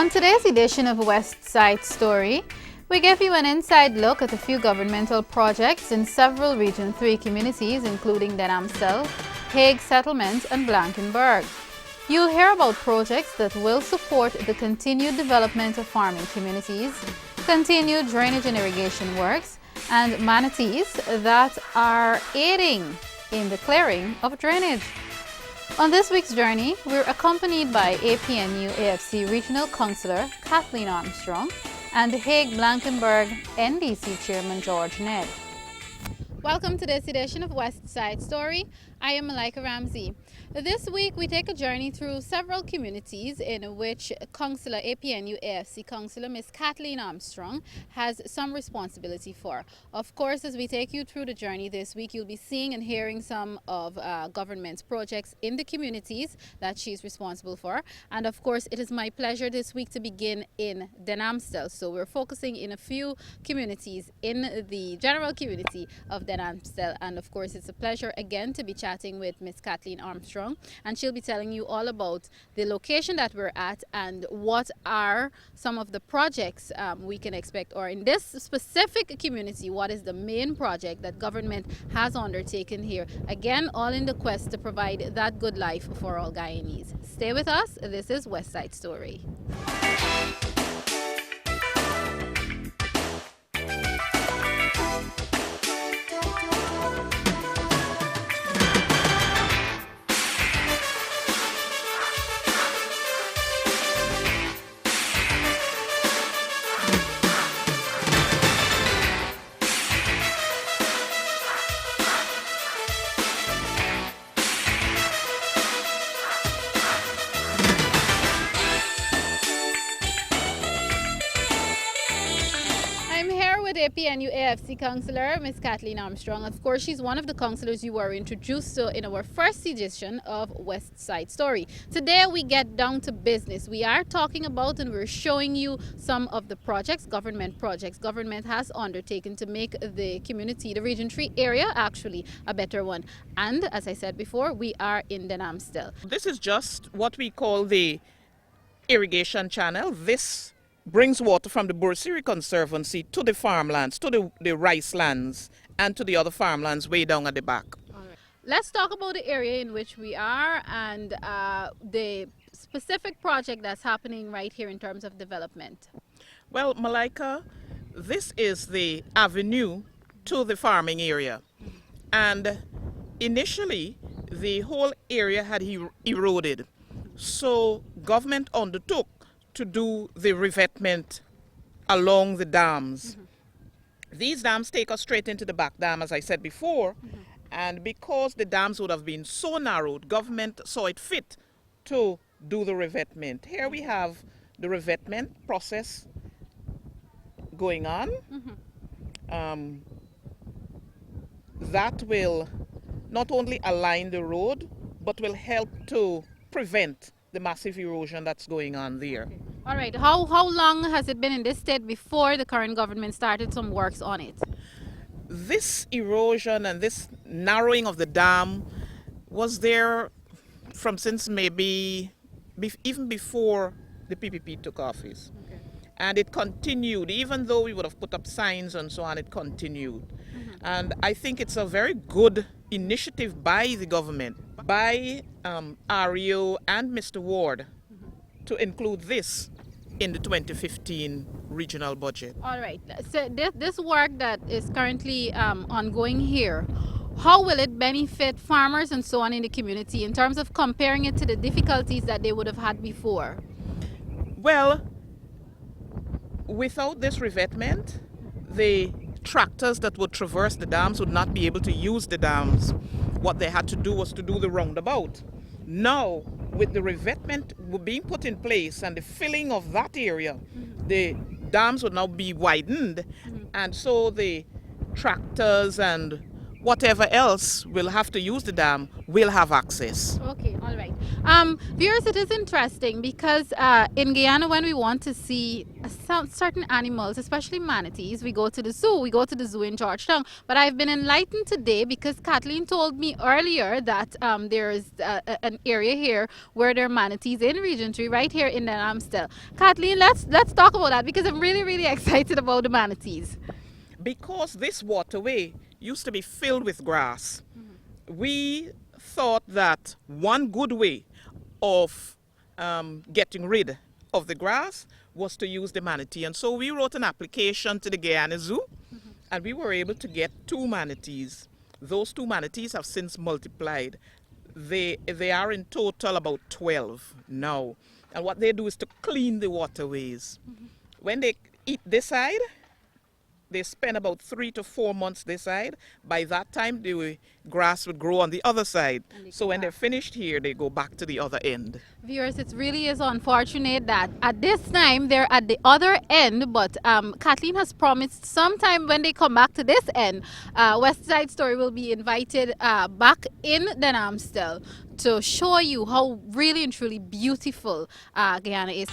On today's edition of West Side Story, we give you an inside look at a few governmental projects in several Region 3 communities, including Amstel, Hague Settlement, and Blankenburg. You'll hear about projects that will support the continued development of farming communities, continued drainage and irrigation works, and manatees that are aiding in the clearing of drainage. On this week's journey, we're accompanied by APNU AFC Regional Councillor Kathleen Armstrong and Hague Blankenburg NDC Chairman George Ned. Welcome to this edition of West Side Story. I am Malika Ramsey. This week we take a journey through several communities in which Councillor APNU AFC Councillor Miss Kathleen Armstrong has some responsibility for. Of course, as we take you through the journey this week, you'll be seeing and hearing some of government's projects in the communities that she's responsible for. And of course, it is my pleasure this week to begin in Amstel. So we're focusing in a few communities in the general community of Amstel. And of course, it's a pleasure again to be chatting with Miss Kathleen Armstrong, and she'll be telling you all about the location that we're at and what are some of the projects we can expect, or in this specific community, what is the main project that government has undertaken here. Again, all in the quest to provide that good life for all Guyanese. Stay with us. This is West Side Story. APNU AFC Councillor Miss Kathleen Armstrong. Of course, she's one of the councillors you were introduced to in our first edition of West Side Story. Today we get down to business. We are talking about and we're showing you some of the projects government has undertaken to make the community, the Region 3 area, actually a better one. And as I said before, we are in Amstel. This is just what we call the irrigation channel. This brings water from the Bursiri Conservancy to the farmlands, to the rice lands, and to the other farmlands way down at the back. All right. Let's talk about the area in which we are and the specific project that's happening right here in terms of development. Well, Malika, this is the avenue to the farming area. And initially, the whole area had eroded. So government undertook to do the revetment along the dams. These dams take us straight into the back dam, as I said before, and because the dams would have been so narrowed, government saw it fit to do the revetment. Here we have the revetment process going on. That will not only align the road, but will help to prevent the massive erosion that's going on there. Okay. All right. How long has it been in this state before the current government started some works on it? This erosion and this narrowing of the dam was there from since maybe even before the PPP took office. Okay. And it continued, even though we would have put up signs and so on, it continued. And I think it's a very good initiative by the government, by REO and Mr. Ward, to include this in the 2015 regional budget. All right. So this work that is currently ongoing here, how will it benefit farmers and so on in the community in terms of comparing it to the difficulties that they would have had before? Well, without this revetment, the tractors that would traverse the dams would not be able to use the dams. What they had to do was to do the roundabout. Now, with the revetment being put in place and the filling of that area, the dams would now be widened, and so the tractors and whatever else will have to use the dam will have access. Okay, all right. Viewers, it is interesting because in Guyana, when we want to see certain animals, especially manatees, we go to the zoo. We go to the zoo in Georgetown. But I've been enlightened today because Kathleen told me earlier that there is an area here where there are manatees in Region 3, right here in the Amstel. Kathleen, let's talk about that because I'm really, really excited about the manatees. Because this waterway used to be filled with grass, we thought that one good way of getting rid of the grass was to use the manatee. And so we wrote an application to the Guyana Zoo, and we were able to get 2 manatees. Those 2 manatees have since multiplied. They are in total about 12 now. And what they do is to clean the waterways. When they eat this side, they spend about 3 to 4 months this side. By that time, the grass would grow on the other side. So when they're finished here, they go back to the other end. Viewers, it really is unfortunate that at this time they're at the other end, but Kathleen has promised sometime when they come back to this end, West Side Story will be invited back in the Amstel to show you how really and truly beautiful Guyana is.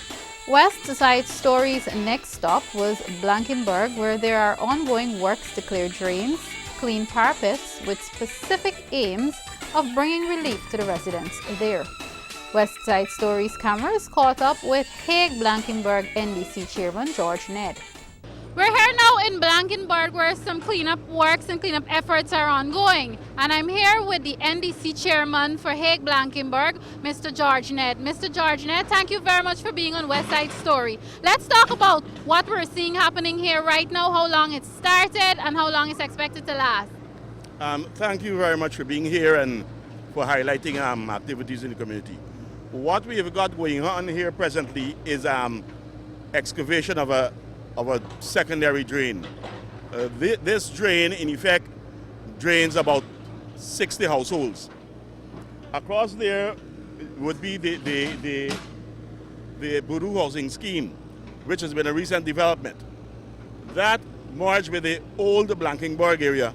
West Side Story's next stop was Blankenburg, where there are ongoing works to clear drains, clean parapets, with specific aims of bringing relief to the residents there. West Side Story's cameras caught up with Hague Blankenburg NDC Chairman George Ned. We're here now in Blankenburg where some cleanup works and cleanup efforts are ongoing. And I'm here with the NDC Chairman for Hague Blankenburg, Mr. George Ned. Mr. George Ned, thank you very much for being on West Side Story. Let's talk about what we're seeing happening here right now, how long it started and how long it's expected to last. Thank you very much for being here and for highlighting activities in the community. What we have got going on here presently is excavation of a secondary drain. This drain, in effect, drains about 60 households. Across there would be the Buru housing scheme, which has been a recent development. That, merged with the old Blankenburg area,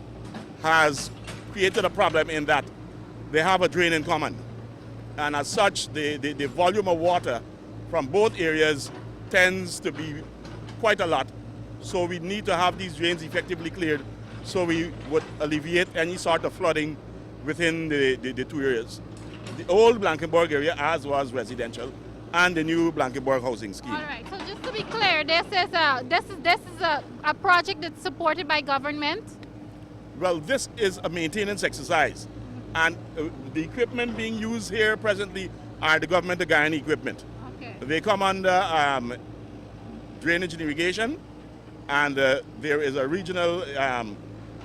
has created a problem in that they have a drain in common. And as such, the volume of water from both areas tends to be quite a lot. So we need to have these drains effectively cleared so we would alleviate any sort of flooding within the 2 areas. The old Blankenburg area, as was residential, and the new Blankenburg housing scheme. All right, so just to be clear, this is a project that's supported by government? Well, this is a maintenance exercise. And the equipment being used here presently are the government of Guyana equipment. Okay. They come under drainage and irrigation, and there is a regional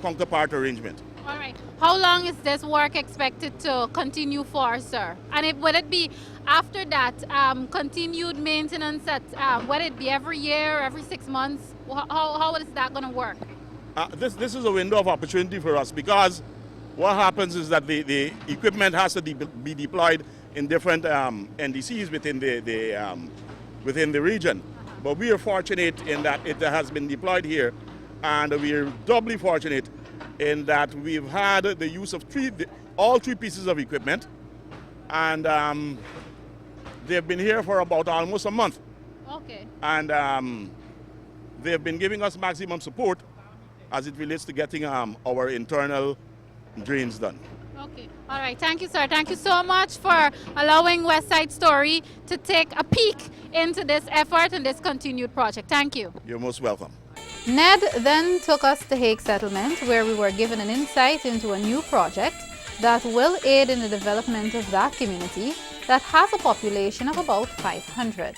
counterpart arrangement. All right. How long is this work expected to continue for, sir? And would it be after that continued maintenance at, would it be every year, every 6 months? How is that going to work? This is a window of opportunity for us because what happens is that the equipment has to be deployed in different NDCs within the region. But we are fortunate in that it has been deployed here, and we are doubly fortunate in that we've had the use of all three pieces of equipment, and they've been here for about almost a month. Okay. And they've been giving us maximum support as it relates to getting our internal drains done. Okay. All right. Thank you, sir. Thank you so much for allowing West Side Story to take a peek into this effort and this continued project. Thank you. You're most welcome. Ned then took us to Hague Settlement, where we were given an insight into a new project that will aid in the development of that community that has a population of about 500.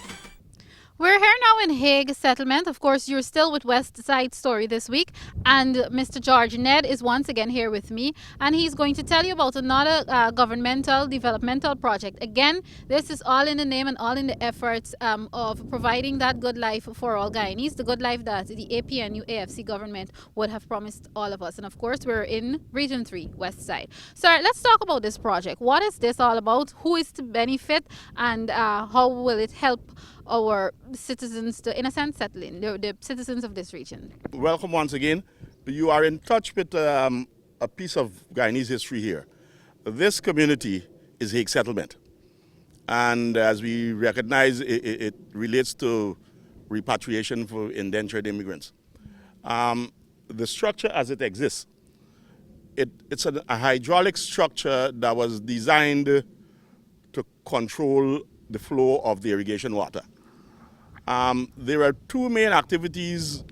We're here now in Hague Settlement. Of course, you're still with West Side Story this week, and Mr. George Ned is once again here with me, and he's going to tell you about another governmental developmental project. Again, this is all in the name and all in the efforts of providing that good life for all Guyanese, the good life that the APNU AFC government would have promised all of us. And of course, we're in Region 3, West Side. Sir, let's talk about this project. What is this all about? Who is to benefit, and how will it help our citizens to, in a sense, settle in, the citizens of this region? Welcome once again. You are in touch with a a piece of Guyanese history here. This community is Hague settlement. And as we recognize, it relates to repatriation for indentured immigrants. The structure as it exists, it's a hydraulic structure that was designed to control the flow of the irrigation water. There are two main activities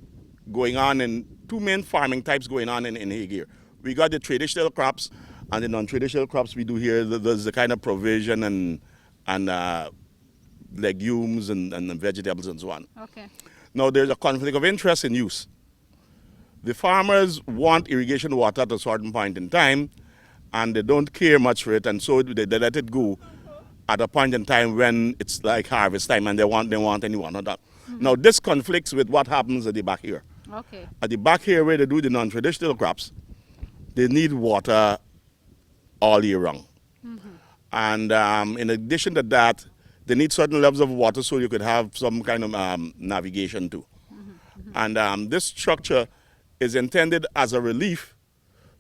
going on and two main farming types going on in Hague here. We got the traditional crops and the non-traditional crops we do here. There's the kind of provision and legumes and vegetables and so on. Okay. Now there's a conflict of interest in use. The farmers want irrigation water at a certain point in time, and they don't care much for it, and so they let it go at a point in time when it's like harvest time, and they want any water. Mm-hmm. Now this conflicts with what happens at the back here. Okay. At the back here, where they do the non-traditional crops, they need water all year round. Mm-hmm. And in addition to that, they need certain levels of water so you could have some kind of navigation too. Mm-hmm. And this structure is intended as a relief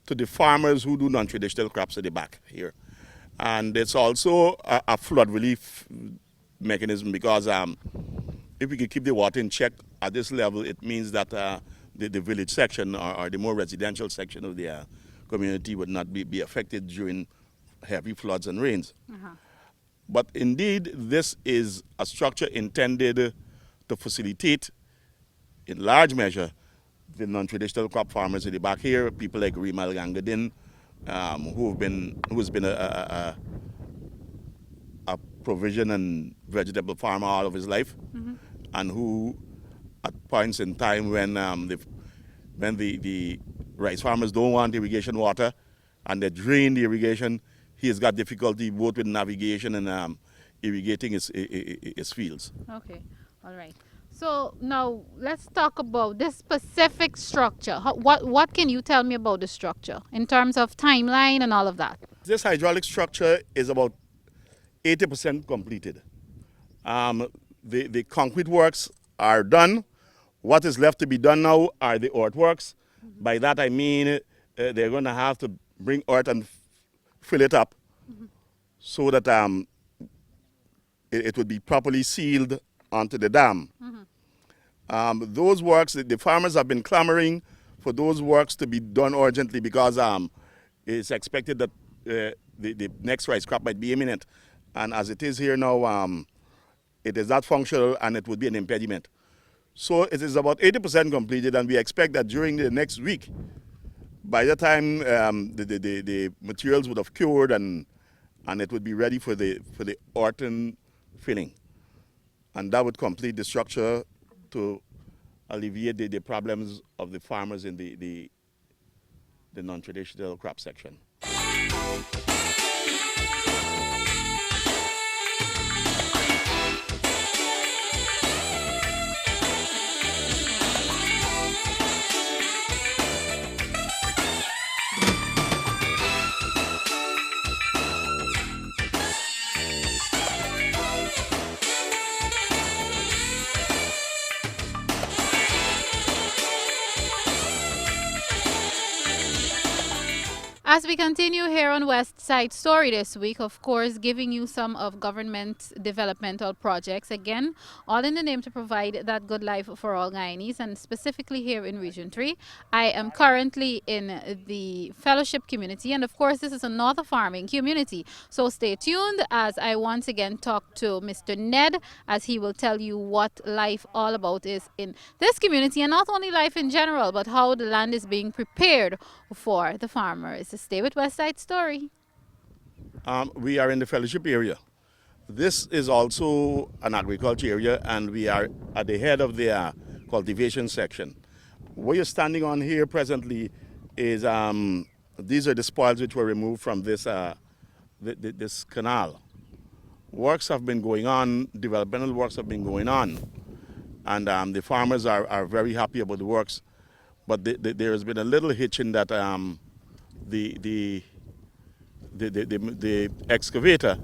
to the farmers who do non-traditional crops at the back here. And it's also a flood relief mechanism because if we could keep the water in check at this level, it means that the village section or the more residential section of the community would not be affected during heavy floods and rains. Uh-huh. But indeed, this is a structure intended to facilitate, in large measure, the non-traditional crop farmers in the back here, people like Rimal Gangadin, who's been a provision and vegetable farmer all of his life, mm-hmm. and who, at points in time when the rice farmers don't want irrigation water and they drain the irrigation, he has got difficulty both with navigation and irrigating his fields. Okay, all right. So now let's talk about this specific structure. What can you tell me about the structure in terms of timeline and all of that? This hydraulic structure is about 80% completed. The concrete works are done. What is left to be done now are the earthworks. Mm-hmm. By that I mean they're going to have to bring earth and fill it up, mm-hmm. so that it would be properly sealed onto the dam. Mm-hmm. Those works, the farmers have been clamoring for those works to be done urgently because it's expected that the next rice crop might be imminent. And as it is here now, it is not functional and it would be an impediment. So it is about 80% completed, and we expect that during the next week, by the time the materials would have cured and it would be ready for the earthen filling. And that would complete the structure to alleviate the problems of the farmers in the non-traditional crop section. As we continue here on West Side Story this week, of course, giving you some of government developmental projects, again, all in the name to provide that good life for all Guyanese, and specifically here in Region 3. I am currently in the fellowship community, and of course, this is a North farming community. So stay tuned as I once again talk to Mr. Ned, as he will tell you what life all about is in this community, and not only life in general, but how the land is being prepared for the farmers. Stay with West Side Story. We are in the fellowship area. This is also an agriculture area, and we are at the head of the cultivation section. What you're standing on here presently is these are the spoils which were removed from this this canal. Works have been going on, developmental works have been going on, and the farmers are very happy about the works. But there has been a little hitch in that the excavator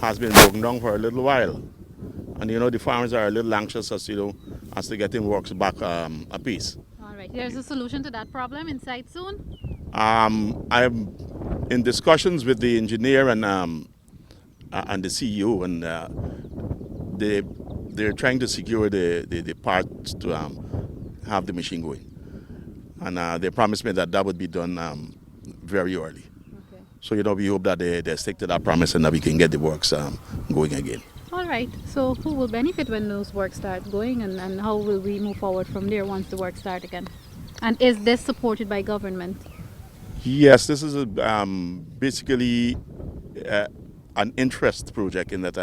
has been broken down for a little while, and the farmers are a little anxious as to getting works back apiece. All right, there's a solution to that problem in sight soon. I'm in discussions with the engineer and the CEO, and they're trying to secure the parts to have the machine going. And they promised me that would be done very early. Okay. So, we hope that they stick to that promise and that we can get the works going again. All right. So who will benefit when those works start going, and how will we move forward from there once the work start again? And is this supported by government? Yes, this is basically an interest project in that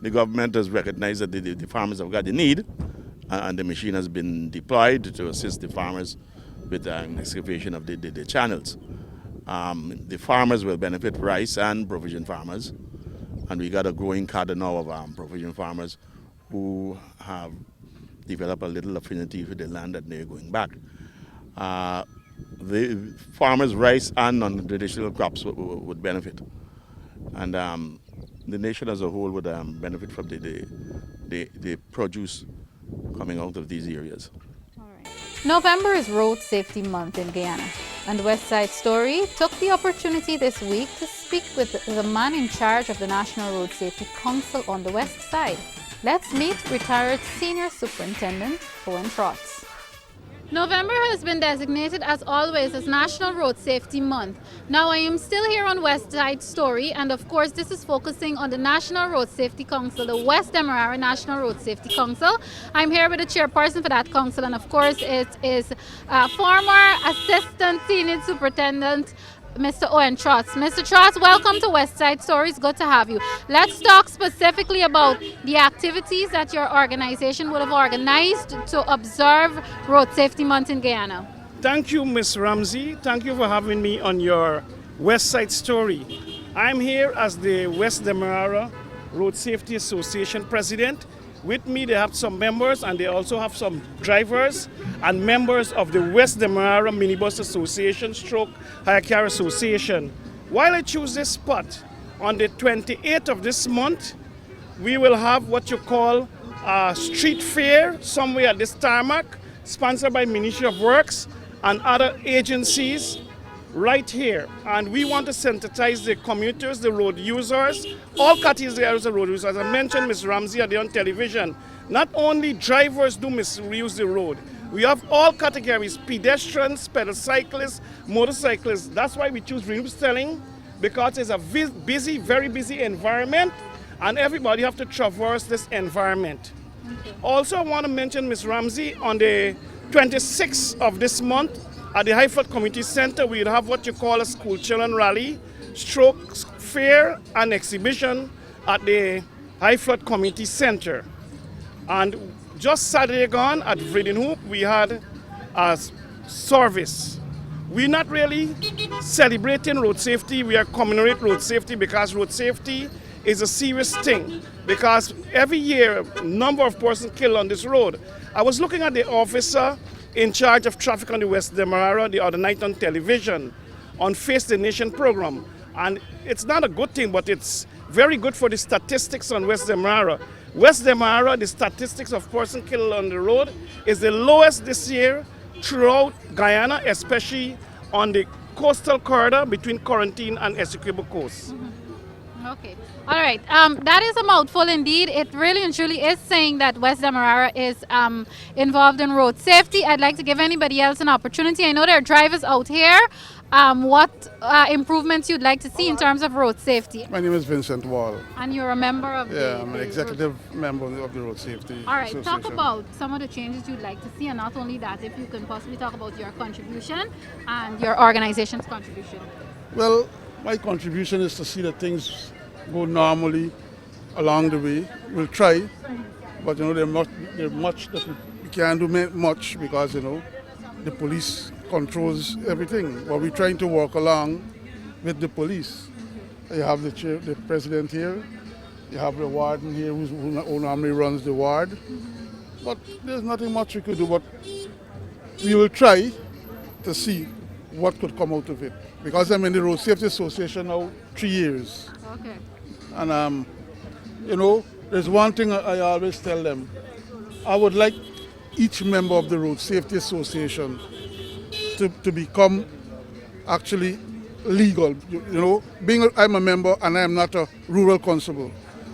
the government has recognized that the farmers have got the need, and the machine has been deployed to assist the farmers with excavation of the channels. The farmers will benefit, rice and provision farmers, and we got a growing cadre now of provision farmers who have developed a little affinity for the land that they're going back. The farmers' rice and non-traditional crops would benefit, and the nation as a whole would benefit from the produce coming out of these areas. All right. November is Road Safety Month in Guyana, and West Side Story took the opportunity this week to speak with the man in charge of the National Road Safety Council on the West Side. Let's meet retired Senior Superintendent Owen Trotz. November has been designated, as always, as National Road Safety Month. Now I am still here on West Side Story, and of course this is focusing on the National Road Safety Council, the West Demerara National Road Safety Council. I'm here with the chairperson for that council, and of course it is former Assistant Senior Superintendent Mr. Owen Trotz. Mr. Trotz, welcome to West Side Stories. Good to have you. Let's talk specifically about the activities that your organization would have organized to observe Road Safety Month in Guyana. Thank you, Ms. Ramsey. Thank you for having me on your West Side Story. I'm here as the West Demerara Road Safety Association president. With me, they have some members, and they also have some drivers and members of the West Demerara Minibus Association Hire Car Association. While I choose this spot, on the 28th of this month, we will have what you call a street fair somewhere at this tarmac, sponsored by Ministry of Works and other agencies right here. And we want to sensitize the commuters, the road users, all categories of road users. As I mentioned, Ms. Ramsey on television, not only drivers do misuse the road. We have all categories: pedestrians, pedal-cyclists, motorcyclists. That's why we choose renewable styling, because it's a busy, very busy environment, and everybody have to traverse this environment. Also, I want to mention, Ms. Ramsey, on the 26th of this month, at the High Flood Community Center, we will have what you call a school children rally, fair and exhibition at the High Flood Community Center. And just Saturday gone at Vredenhoop, we had a service. We're not really celebrating road safety, we are commemorating road safety, because road safety is a serious thing. Because every year, a number of persons killed on this road. I was looking at the officer in charge of traffic on the West Demerara the other night on television on Face the Nation program. And it's not a good thing, but it's very good for the statistics on West Demerara. West Demerara, the statistics of person killed on the road is the lowest this year throughout Guyana, especially on the coastal corridor between Quarantine and Essequibo Coast. Okay. All right. That is a mouthful indeed. It really and truly is saying that West Demerara is involved in road safety. I'd like to give anybody else an opportunity. I know there are drivers out here. What improvements you'd like to see in terms of road safety? My name is Vincent Wauhl. And you're a member of I'm an executive member of the Road Safety All right, Association. talk about some of the changes you'd like to see, and not only that, if you can possibly talk about your contribution and your organization's contribution. Well, my contribution is to see that things go normally along the way. We'll try, but there's much that we can't do much, because the police controls everything. But we're trying to work along with the police. You have the president here, you have the warden here who normally runs the ward. But there's nothing much we could do, but we will try to see what could come out of it. Because I'm in the Road Safety Association now 3 years. Okay. And there's one thing I always tell them. I would like each member of the Road Safety Association to become actually legal. I'm a member and I am not a rural constable.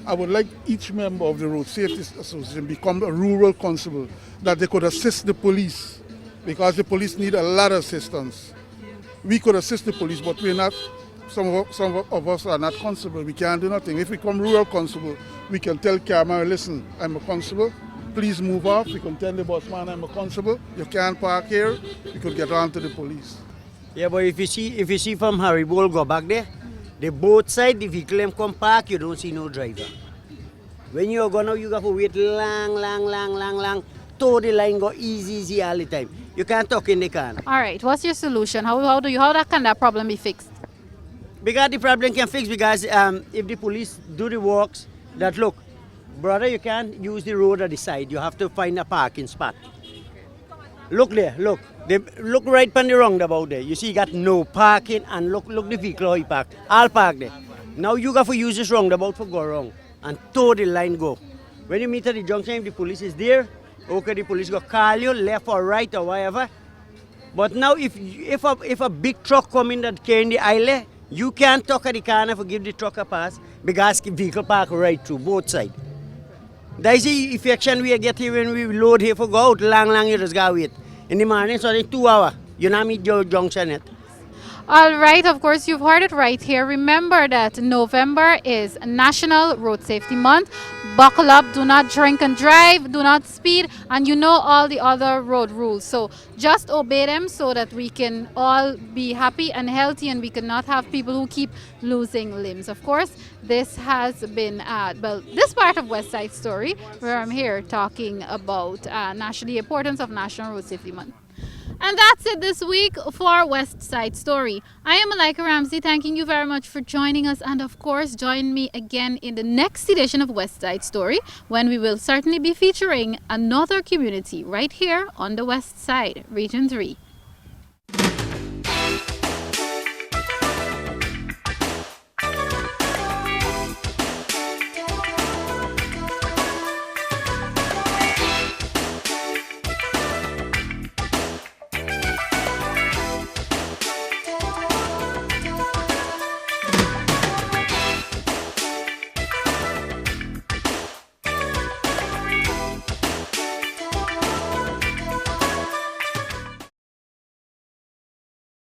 I would like each member of the Road Safety Association become a rural constable, that they could assist the police, because the police need a lot of assistance. We could assist the police, but we're not. Some of us are not constable. We can't do nothing. If we become rural constable, we can tell camera, listen, I'm a constable. Please move off. We can tell the boss man, I'm a constable. You can't park here. We could get on to the police. Yeah, but if you see from Haribo go back there, the both side, the vehicle come park, you don't see no driver. When you go now, you have to wait long. To the line go easy all the time. You can't talk in the car. All right, what's your solution? How can that problem be fixed? Because the problem can fix, because if the police do the works, that look, brother, you can't use the road at the side. You have to find a parking spot. Look there, look. They look right on the roundabout there. You see, you got no parking, and look the vehicle how he parked. All parked there. Now you got to use this roundabout for go wrong and to the line go. When you meet at the junction, if the police is there, okay, the police go call you left or right or whatever. But now if a big truck come in that carrying the aisle, you can't talk at the corner for give the truck a pass, because the vehicle park right through both sides. That is the affection we get here when we load here for go out. Long, you just go wait. In the morning, so in 2 hours, you know meet your junction yet. All right, of course, you've heard it right here. Remember that November is National Road Safety Month. Buckle up, do not drink and drive, do not speed, and you know all the other road rules. So just obey them so that we can all be happy and healthy, and we cannot have people who keep losing limbs. Of course, this has been this part of West Side Story, where I'm here talking about the importance of National Road Safety Month. And that's it this week for West Side Story. I am Malika Ramsey, thanking you very much for joining us. And of course, join me again in the next edition of West Side Story, when we will certainly be featuring another community right here on the West Side, Region 3.